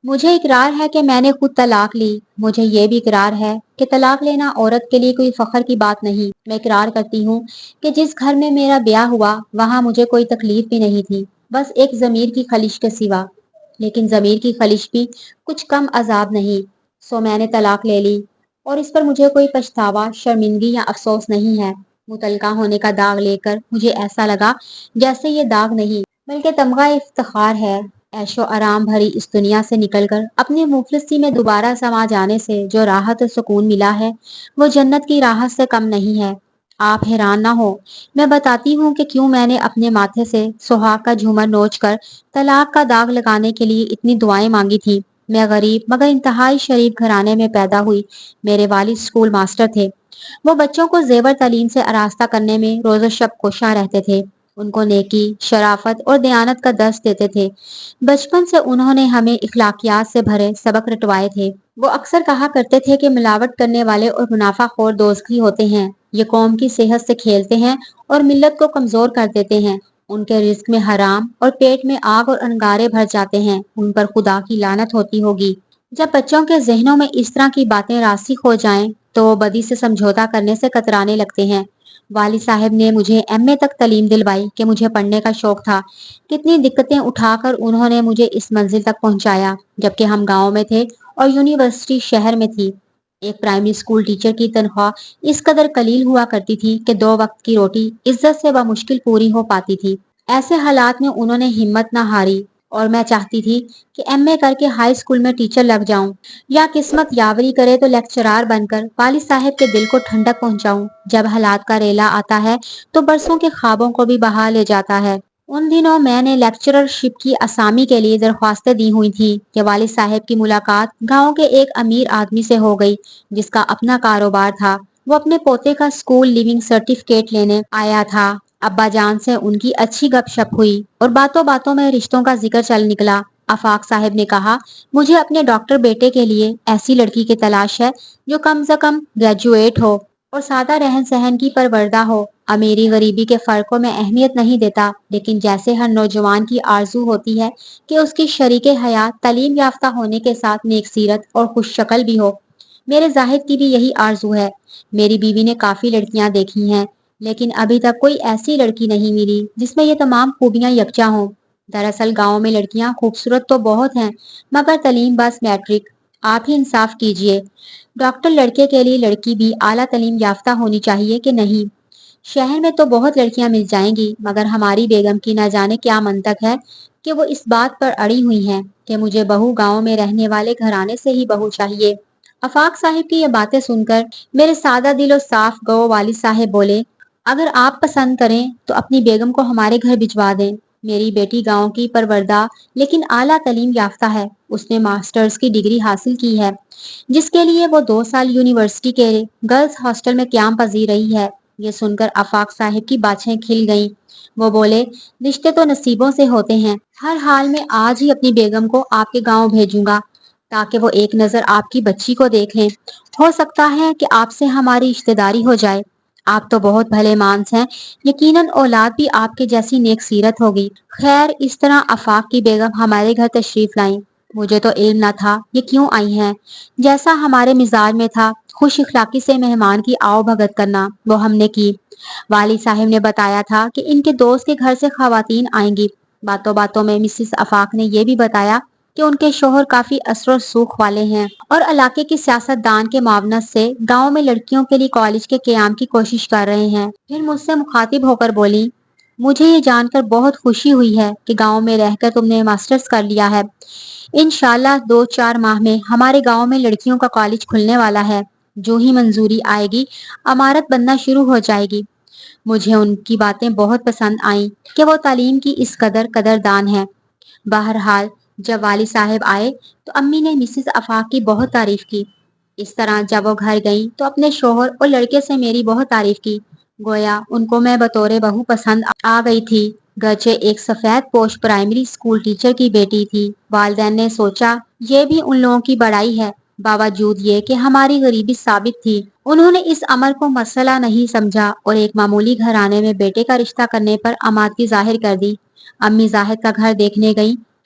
مجھے اقرار ہے کہ میں نے خود طلاق لی۔ مجھے یہ بھی اقرار ہے کہ طلاق لینا عورت کے لیے کوئی فخر کی بات نہیں۔ میں اقرار کرتی ہوں کہ جس گھر میں میرا بیاہ ہوا وہاں مجھے کوئی تکلیف بھی نہیں تھی، بس ایک ضمیر کی خلش کے سوا۔ لیکن ضمیر کی خلش بھی کچھ کم عذاب نہیں۔ سو میں نے طلاق لے لی اور اس پر مجھے کوئی پچھتاوا، شرمندگی یا افسوس نہیں ہے۔ مطلقہ ہونے کا داغ لے کر مجھے ایسا لگا جیسے یہ داغ نہیں بلکہ تمغہ افتخار ہے۔ عیش و آرام بھری اس دنیا سے نکل کر اپنی مفلسی میں دوبارہ سما جانے سے جو راحت و سکون ملا ہے وہ جنت کی راحت سے کم نہیں ہے۔ آپ حیران نہ ہو، میں بتاتی ہوں کہ کیوں میں نے اپنے ماتھے سے سہاگ کا جھومر نوچ کر طلاق کا داغ لگانے کے لیے اتنی دعائیں مانگی تھی۔ میں غریب مگر انتہائی شریف گھرانے میں پیدا ہوئی۔ میرے والد اسکول ماسٹر تھے۔ وہ بچوں کو زیور تعلیم سے آراستہ کرنے میں روز و شب کوشاں رہتے تھے۔ ان کو نیکی، شرافت اور دیانت کا درس دیتے تھے۔ بچپن سے انہوں نے ہمیں اخلاقیات سے بھرے سبق رٹوائے تھے۔ وہ اکثر کہا کرتے تھے کہ ملاوٹ کرنے والے اور منافع خور دوست ہی ہوتے ہیں۔ یہ قوم کی صحت سے کھیلتے ہیں اور ملت کو کمزور کر دیتے ہیں۔ ان کے رزق میں حرام اور پیٹ میں آگ اور انگارے بھر جاتے ہیں۔ ان پر خدا کی لعنت ہوتی ہوگی۔ جب بچوں کے ذہنوں میں اس طرح کی باتیں راسخ ہو جائیں تو وہ بدی سے سمجھوتا کرنے سے کترانے لگتے ہیں۔ والد صاحب نے مجھے ایم اے تک تعلیم دلوائی کہ مجھے پڑھنے کا شوق تھا۔ کتنی دقتیں اٹھا کر انہوں نے مجھے اس منزل تک پہنچایا، جبکہ ہم گاؤں میں تھے اور یونیورسٹی شہر میں تھی۔ ایک پرائمری اسکول ٹیچر کی تنخواہ اس قدر قلیل ہوا کرتی تھی کہ 2 وقت کی روٹی عزت سے بمشکل پوری ہو پاتی تھی۔ ایسے حالات میں انہوں نے ہمت نہ ہاری اور میں چاہتی تھی کہ ایم اے کر کے ہائی اسکول میں ٹیچر لگ جاؤں یا قسمت یاوری کرے تو لیکچرار بن کر والد صاحب کے دل کو ٹھنڈک پہنچاؤں۔ جب حالات کا ریلا آتا ہے تو برسوں کے خوابوں کو بھی بہا لے جاتا ہے۔ ان دنوں میں نے لیکچرر شپ کی اسامی کے لیے درخواستیں دی ہوئی تھی کہ والد صاحب کی ملاقات گاؤں کے ایک امیر آدمی سے ہو گئی جس کا اپنا کاروبار تھا۔ وہ اپنے پوتے کا اسکول لیونگ سرٹیفکیٹ لینے آیا تھا۔ ابا جان سے ان کی اچھی گپ شپ ہوئی اور باتوں باتوں میں رشتوں کا ذکر چل نکلا۔ آفاق صاحب نے کہا، مجھے اپنے ڈاکٹر بیٹے کے لیے ایسی لڑکی کی تلاش ہے جو کم سے کم گریجویٹ ہو اور سادہ رہن سہن کی پروردہ ہو۔ امیری غریبی کے فرق کو میں اہمیت نہیں دیتا، لیکن جیسے ہر نوجوان کی آرزو ہوتی ہے کہ اس کی شریک حیات تعلیم یافتہ ہونے کے ساتھ نیک سیرت اور خوش شکل بھی ہو، میرے زاہد کی بھی یہی آرزو ہے۔ میری بیوی نے کافی لڑکیاں دیکھی ہیں لیکن ابھی تک کوئی ایسی لڑکی نہیں ملی جس میں یہ تمام خوبیاں یکجا ہوں۔ دراصل گاؤں میں لڑکیاں خوبصورت تو بہت ہیں مگر تعلیم بس میٹرک۔ آپ ہی انصاف کیجئے، ڈاکٹر لڑکے کے لیے لڑکی بھی اعلیٰ تعلیم یافتہ ہونی چاہیے کہ نہیں؟ شہر میں تو بہت لڑکیاں مل جائیں گی مگر ہماری بیگم کی نہ جانے کیا منطق ہے کہ وہ اس بات پر اڑی ہوئی ہیں کہ مجھے بہو گاؤں میں رہنے والے گھرانے سے ہی بہو چاہیے۔ آفاق صاحب کی یہ باتیں سن کر میرے سادہ دل و صاف گو والد صاحب بولے، اگر آپ پسند کریں تو اپنی بیگم کو ہمارے گھر بھجوا دیں۔ میری بیٹی گاؤں کی پروردہ لیکن اعلیٰ تعلیم یافتہ ہے۔ اس نے ماسٹرز کی ڈگری حاصل کی ہے جس کے لیے وہ 2 سال یونیورسٹی کے گرلز ہاسٹل میں قیام پذیر رہی ہے۔ یہ سن کر آفاق صاحب کی باتیں کھل گئیں۔ وہ بولے، رشتے تو نصیبوں سے ہوتے ہیں۔ ہر حال میں آج ہی اپنی بیگم کو آپ کے گاؤں بھیجوں گا تاکہ وہ ایک نظر آپ کی بچی کو دیکھ لیں۔ ہو سکتا ہے کہ آپ سے ہماری رشتے داری ہو جائے۔ آپ تو بہت بھلے مانس ہیں، یقیناً اولاد بھی آپ کے جیسی نیک سیرت ہوگی۔ خیر، اس طرح آفاق کی بیگم ہمارے گھر تشریف لائیں۔ مجھے تو علم نہ تھا یہ کیوں آئی ہیں۔ جیسا ہمارے مزاج میں تھا خوش اخلاقی سے مہمان کی آؤ بھگت کرنا، وہ ہم نے کی۔ والد صاحب نے بتایا تھا کہ ان کے دوست کے گھر سے خواتین آئیں گی۔ باتوں باتوں میں مسز آفاق نے یہ بھی بتایا کہ ان کے شوہر کافی اثر و رسوخ والے ہیں اور علاقے کی سیاست دان کے معاونت سے گاؤں میں لڑکیوں کے لیے کالج کے قیام کی کوشش کر رہے ہیں۔ پھر مجھ سے مخاطب ہو کر بولی، مجھے یہ جان کر بہت خوشی ہوئی ہے کہ گاؤں میں رہ کر تم نے ماسٹرز کر لیا ہے۔ انشاءاللہ 2-4 ماہ میں ہمارے گاؤں میں لڑکیوں کا کالج کھلنے والا ہے۔ جو ہی منظوری آئے گی عمارت بننا شروع ہو جائے گی۔ مجھے ان کی باتیں بہت پسند آئیں کہ وہ تعلیم کی اس قدردان ہے۔ بہرحال جب والد صاحب آئے تو امی نے مسز آفاق کی بہت تعریف کی۔ اس طرح جب وہ گھر گئیں تو اپنے شوہر اور لڑکے سے میری بہت تعریف کی، گویا ان کو میں بطور بہو پسند آ گئی تھی۔ گرچہ ایک سفید پوش پرائمری اسکول ٹیچر کی بیٹی تھی، والدین نے سوچا یہ بھی ان لوگوں کی بڑائی ہے۔ باوجود یہ کہ ہماری غریبی ثابت تھی، انہوں نے اس امر کو مسئلہ نہیں سمجھا اور ایک معمولی گھرانے میں بیٹے کا رشتہ کرنے پر آمادگی ظاہر کر دی۔ امی زاہد کا گھر دیکھنے گئیں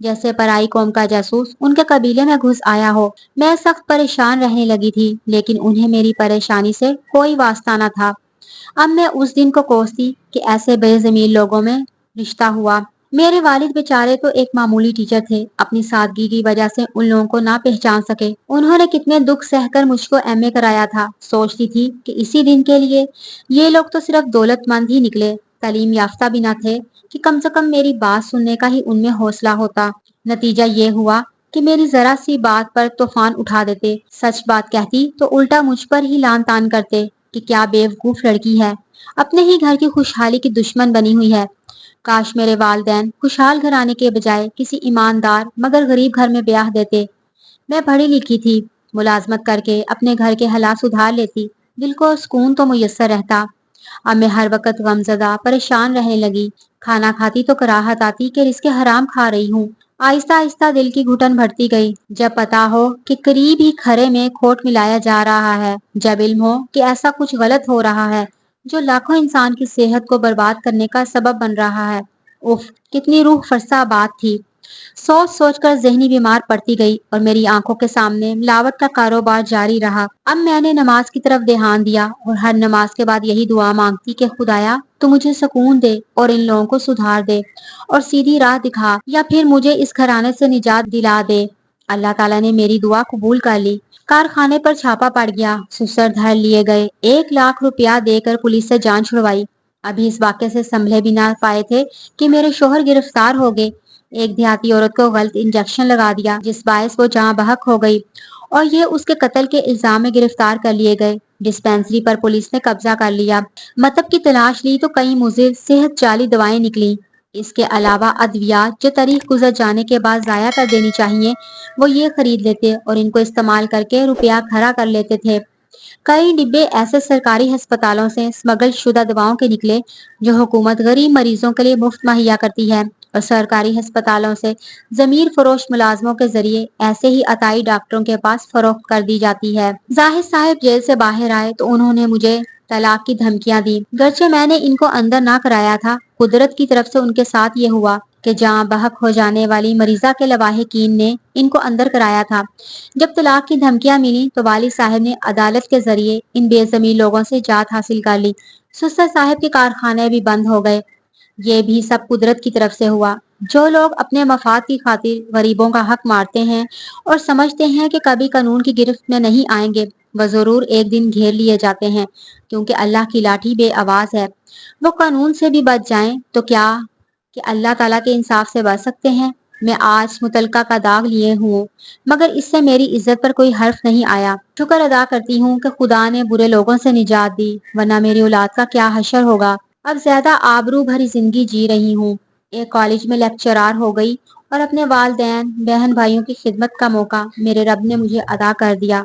جیسے پرائی قوم کا جاسوس ان کے قبیلے میں گھس آیا ہو۔ میں سخت پریشان رہنے لگی تھی، لیکن انہیں میری پریشانی سے کوئی واسطہ نہ تھا۔ اب میں اس دن کو کوستی کہ ایسے بے ضمیر لوگوں میں رشتہ ہوا۔ میرے والد بیچارے تو ایک معمولی ٹیچر تھے، اپنی سادگی کی وجہ سے ان لوگوں کو نہ پہچان سکے۔ انہوں نے کتنے دکھ سہ کر مجھ کو ایم اے کرایا تھا۔ سوچتی تھی کہ اسی دن کے لیے یہ لوگ تو صرف دولت مند ہی نکلے، تعلیم یافتہ بھی نہ تھے، کہ کم سے کم میری بات سننے کا ہی ان میں حوصلہ ہوتا۔ نتیجہ یہ ہوا کہ میری ذرا سی بات پر طوفان اٹھا دیتے، سچ بات کہتی تو الٹا مجھ پر ہی لان تان کرتے کہ کیا بیوقوف لڑکی ہے، اپنے ہی گھر کی خوشحالی کی دشمن بنی ہوئی ہے۔ کاش میرے والدین خوشحال گھرانے کے بجائے کسی ایماندار مگر غریب گھر میں بیاہ دیتے۔ میں پڑھی لکھی تھی، ملازمت کر کے اپنے گھر کے حالات سدھار لیتی، دل کو سکون تو میسر رہتا۔ اب میں ہر وقت غمزدہ پریشان رہنے لگی، کھانا کھاتی تو کراہت آتی کہ رزق حرام کھا رہی ہوں۔ آہستہ آہستہ دل کی گھٹن بڑھتی گئی۔ جب پتا ہو کہ قریب ہی کھرے میں کھوٹ ملایا جا رہا ہے، جب علم ہو کہ ایسا کچھ غلط ہو رہا ہے جو لاکھوں انسان کی صحت کو برباد کرنے کا سبب بن رہا ہے، اف کتنی روح فرسا بات تھی۔ سوچ سوچ کر ذہنی بیمار پڑتی گئی اور میری آنکھوں کے سامنے ملاوٹ کا کاروبار جاری رہا۔ اب میں نے نماز کی طرف دھیان دیا اور ہر نماز کے بعد یہی دعا مانگتی کہ خدایا تو مجھے سکون دے اور ان لوگوں کو سدھار دے اور سیدھی راہ دکھا، یا پھر مجھے اس گھرانے سے نجات دلا دے۔ اللہ تعالیٰ نے میری دعا قبول کر لی۔ کارخانے پر چھاپا پڑ گیا، سسر دھر لیے گئے، 1 لاکھ روپیہ دے کر پولیس سے جان چھڑوائی۔ ابھی اس واقعے سے سنبھلے بھی نہ پائے تھے کہ میرے شوہر گرفتار ہو گئے۔ ایک دیہاتی عورت کو غلط انجیکشن لگا دیا جس باعث وہ جاں بحق ہو گئی اور یہ اس کے قتل کے الزام میں گرفتار کر لیے گئے۔ ڈسپینسری پر پولیس نے قبضہ کر لیا، مطلب کی تلاش لی تو کئی مضر صحت چالی دوائیں نکلی۔ اس کے علاوہ ادویات جو تاریخ گزر جانے کے بعد ضائع کر دینی چاہیے وہ یہ خرید لیتے اور ان کو استعمال کر کے روپیہ کھڑا کر لیتے تھے۔ کئی ڈبے ایسے سرکاری ہسپتالوں سے اسمگل شدہ دواؤں کے نکلے جو حکومت غریب مریضوں کے لیے مفت مہیا کرتی ہے، اور سرکاری ہسپتالوں سے ضمیر فروش ملازموں کے ذریعے ایسے ہی عطائی ڈاکٹروں کے پاس فروخت کر دی جاتی ہے۔ زاہد صاحب جیل سے باہر آئے تو انہوں نے مجھے طلاق کی دھمکیاں دی، گرچہ میں نے ان کو اندر نہ کرایا تھا۔ قدرت کی طرف سے ان کے ساتھ یہ ہوا کہ جہاں بحق ہو جانے والی مریضہ کے لواحقین نے ان کو اندر کرایا تھا۔ جب طلاق کی دھمکیاں ملی تو والد صاحب نے عدالت کے ذریعے ان بے ضمیر لوگوں سے جات حاصل کر لی۔ سسر صاحب کے کارخانے بھی بند ہو گئے۔ یہ بھی سب قدرت کی طرف سے ہوا۔ جو لوگ اپنے مفاد کی خاطر غریبوں کا حق مارتے ہیں اور سمجھتے ہیں کہ کبھی قانون کی گرفت میں نہیں آئیں گے، وہ ضرور ایک دن گھیر لیے جاتے ہیں، کیونکہ اللہ کی لاٹھی بے آواز ہے۔ وہ قانون سے بھی بچ جائیں تو کیا کہ اللہ تعالیٰ کے انصاف سے بچ سکتے ہیں؟ میں آج متعلقہ کا داغ لیے ہوں، مگر اس سے میری عزت پر کوئی حرف نہیں آیا۔ شکر ادا کرتی ہوں کہ خدا نے برے لوگوں سے نجات دی، ورنہ میری اولاد کا کیا حشر ہوگا۔ اب زیادہ آبرو بھری زندگی جی رہی ہوں، ایک کالج میں لیکچرار ہو گئی اور اپنے والدین بہن بھائیوں کی خدمت کا موقع میرے رب نے مجھے عطا کر دیا۔